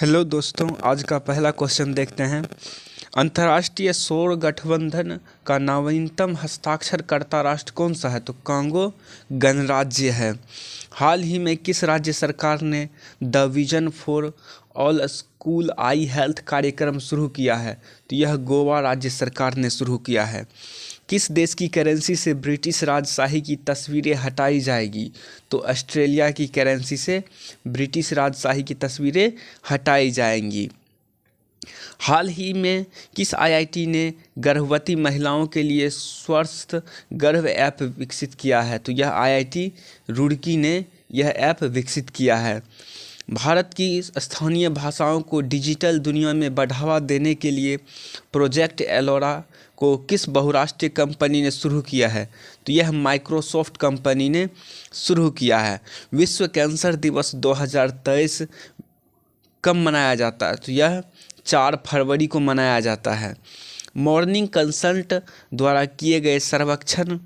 Hello दोस्तों, आज का पहला क्वेश्चन देखते हैं। अंतर्राष्ट्रीय सौर गठबंधन का नवीनतम हस्ताक्षरकर्ता राष्ट्र कौन सा है? तो कांगो गणराज्य है। हाल ही में किस राज्य सरकार ने the vision for all school I health कार्यक्रम शुरू किया है? तो यह गोवा राज्य सरकार ने शुरू किया है। किस देश की करेंसी से ब्रिटिश राजशाही की तस्वीरें हटाई जाएगी? तो ऑस्ट्रेलिया की करेंसी से ब्रिटिश राजशाही की तस्वीरें हटाई जाएंगी। हाल ही में किस आईआईटी ने गर्भवती महिलाओं के लिए स्वस्थ गर्भ ऐप विकसित किया है? तो यह आईआईटी रुड़की ने यह ऐप विकसित किया है। भारत की स्थानीय भाषाओं को डिजिटल दुनिया में बढ़ावा देने के लिए प्रोजेक्ट एलोरा को किस बहुराष्ट्रीय कंपनी ने शुरू किया है? तो यह माइक्रोसॉफ्ट कंपनी ने शुरू किया है। विश्व कैंसर दिवस 2023 कब मनाया जाता है? तो यह 4 फरवरी को मनाया जाता है। मॉर्निंग कंसल्ट द्वारा किए गए सर्वेक्षण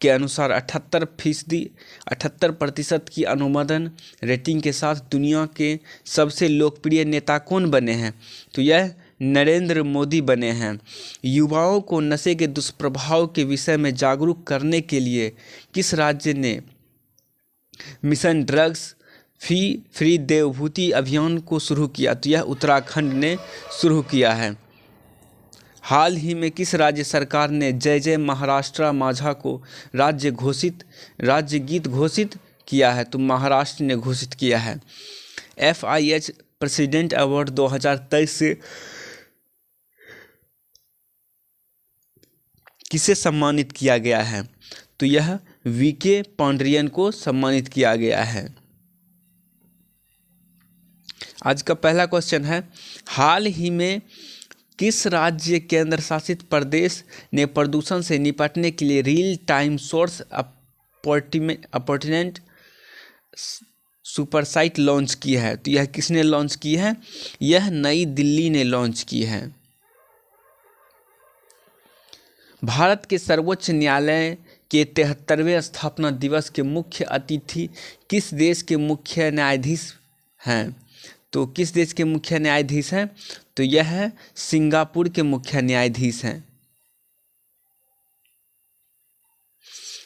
के अनुसार 78% की अनुमोदन रेटिंग के साथ दुनिया के सबसे लोकप्रिय नेता कौन बने हैं? तो यह नरेंद्र मोदी बने हैं। युवाओं को नशे के दुष्प्रभाव के विषय में जागरूक करने के लिए किस राज्य ने मिशन ड्रग्स फ्री देवभूति अभियान को शुरू किया? तो यह उत्तराखंड ने शुरू किया है। हाल ही में किस राज्य सरकार ने जय जय महाराष्ट्र माझा को राज्य गीत घोषित किया है? तो महाराष्ट्र ने घोषित किया है। FIH प्रेसिडेंट अवार्ड 2023 से किसे सम्मानित किया गया है? तो यह VK पांड्रियन को सम्मानित किया गया है। आज का पहला क्वेश्चन है, हाल ही में किस राज्य केंद्र शासित प्रदेश ने प्रदूषण से निपटने के लिए रियल टाइम सोर्स अपॉर्चुनेट सुपरसाइट लॉन्च की है? तो यह किसने लॉन्च की है? यह नई दिल्ली ने लॉन्च की है। भारत के सर्वोच्च न्यायालय के 73वें स्थापना दिवस के मुख्य अतिथि किस देश के मुख्य न्यायाधीश हैं? तो किस देश के मुख्य न्यायाधीश हैं? तो यह है सिंगापुर के मुख्य न्यायाधीश हैं।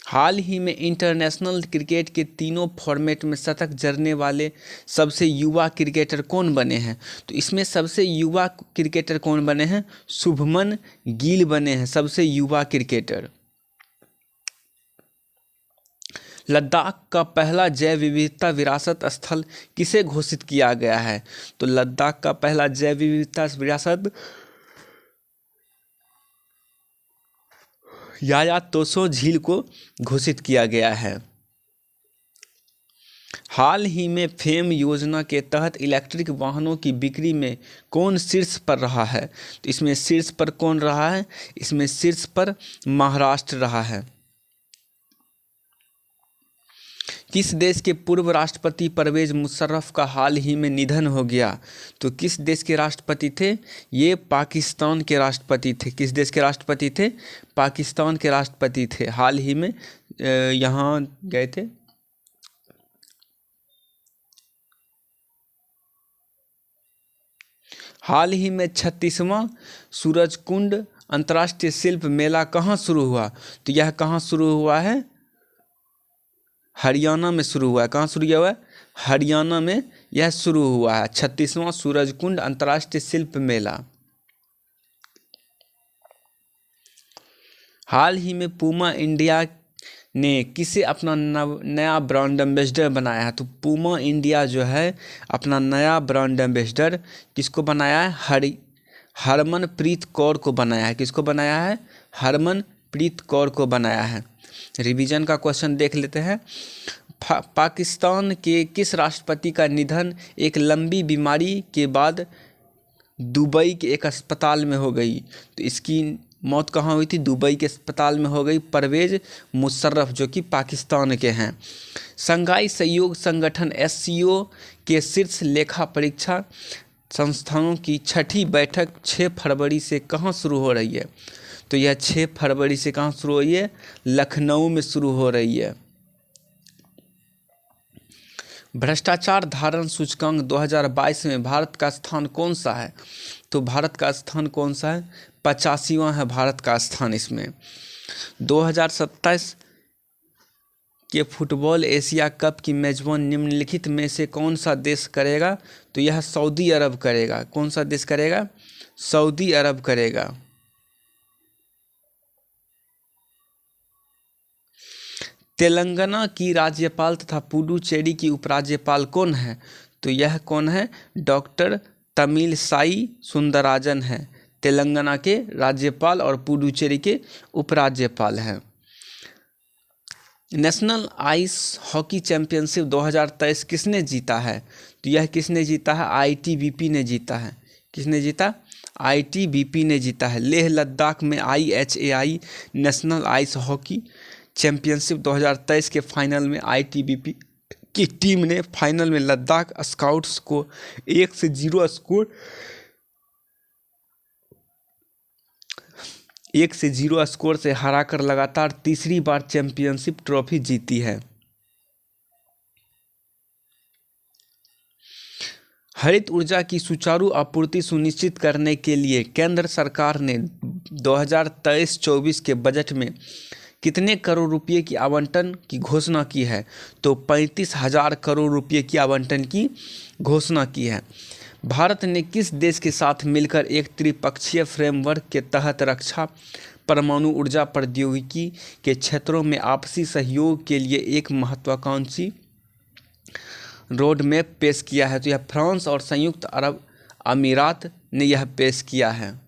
हाल ही में इंटरनेशनल क्रिकेट के तीनों फॉर्मेट में शतक जड़ने वाले सबसे युवा क्रिकेटर कौन बने हैं? तो इसमें सबसे युवा क्रिकेटर कौन बने हैं? शुभमन गिल बने हैं सबसे युवा क्रिकेटर। लद्दाख का पहला जैव विविधता विरासत स्थल किसे घोषित किया गया है? तो लद्दाख का पहला जैव विविधता विरासत याया तोसो झील को घोषित किया गया है। हाल ही में फेम योजना के तहत इलेक्ट्रिक वाहनों की बिक्री में कौन शीर्ष पर रहा है? तो इसमें शीर्ष पर कौन रहा है? इसमें शीर्ष पर महाराष्ट्र रहा है। किस देश के पूर्व राष्ट्रपति परवेज मुशर्रफ का हाल ही में निधन हो गया? तो किस देश के राष्ट्रपति थे? ये पाकिस्तान के राष्ट्रपति थे। किस देश के राष्ट्रपति थे? पाकिस्तान के राष्ट्रपति थे। हाल ही में यहाँ गए थे। हाल ही में 36वां सूरजकुंड अंतर्राष्ट्रीय शिल्प मेला कहाँ शुरू हुआ? तो यह कहाँ शुरू हुआ है? हरियाणा में शुरू हुआ है। कहाँ शुरू हुआ है? हरियाणा में यह शुरू हुआ है 36वां सूरजकुंड अंतर्राष्ट्रीय शिल्प मेला। हाल ही में पूमा इंडिया ने किसे अपना नया ब्रांड एम्बेसडर बनाया है? तो पूमा इंडिया जो है अपना नया ब्रांड एम्बेसडर किसको बनाया है? हरमनप्रीत कौर को बनाया है। किसको बनाया है? हरमनप्रीत कौर को बनाया है। रिवीजन का क्वेश्चन देख लेते हैं। पाकिस्तान के किस राष्ट्रपति का निधन एक लंबी बीमारी के बाद दुबई के एक अस्पताल में हो गई? तो इसकी मौत कहाँ हुई थी? दुबई के अस्पताल में हो गई। परवेज मुशर्रफ जो कि पाकिस्तान के हैं। शंघाई सहयोग संगठन SCO के शीर्ष लेखा परीक्षा संस्थानों की 6ठी बैठक 6 फरवरी से कहाँ शुरू हो रही है? तो यह 6 फरवरी से कहाँ शुरू हो रही है? लखनऊ में शुरू हो रही है। भ्रष्टाचार धारण सूचकांक 2022 में भारत का स्थान कौन सा है? तो भारत का स्थान कौन सा है? 85वां है भारत का स्थान इसमें। 2027 के फुटबॉल एशिया कप की मेजबान निम्नलिखित में से कौन सा देश करेगा? तो यह सऊदी अरब करेगा। कौन सा देश करेगा? सऊदी अरब करेगा। तेलंगाना की राज्यपाल तथा पुडुचेरी की उपराज्यपाल कौन है? तो यह कौन है? डॉक्टर तमिलसाई सुंदरराजन है। तेलंगाना के राज्यपाल और पुडुचेरी के उपराज्यपाल हैं। नेशनल आइस हॉकी चैंपियनशिप 2023 किसने जीता है? तो यह किसने जीता है? आईटीबीपी ने जीता है। किसने जीता? आईटीबीपी ने जीता है। लेह लद्दाख में IHAI national ice hockey championship 2023 के फाइनल में आईटीबीपी की टीम ने फाइनल में लद्दाख स्काउट्स को 1-0 स्कोर से हराकर लगातार तीसरी बार चैंपियनशिप ट्रॉफी जीती है। हरित ऊर्जा की सुचारू आपूर्ति सुनिश्चित करने के लिए केंद्र सरकार ने 2023-24 के बजट में कितने करोड़ रुपए की आवंटन की घोषणा की है? तो 35,000 करोड़ रुपए की आवंटन की घोषणा की है। भारत ने किस देश के साथ मिलकर एक त्रिपक्षीय फ्रेमवर्क के तहत रक्षा, परमाणु ऊर्जा प्रौद्योगिकी के क्षेत्रों में आपसी सहयोग के लिए एक महत्वाकांक्षी रोड मैप पेश किया है? तो यह फ्रांस और संयुक्त अरब अमीरात ने यह पेश किया है।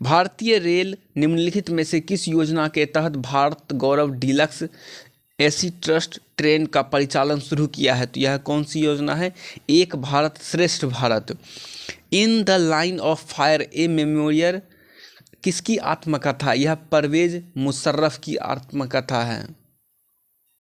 भारतीय रेल निम्नलिखित में से किस योजना के तहत भारत गौरव डीलक्स एसी ट्रस्ट ट्रेन का परिचालन शुरू किया है? तो यह कौन सी योजना है? एक भारत श्रेष्ठ Bharat. In the line of fire A memorial किसकी आत्मकथा? यह परवेज मुशर्रफ की आत्मकथा है।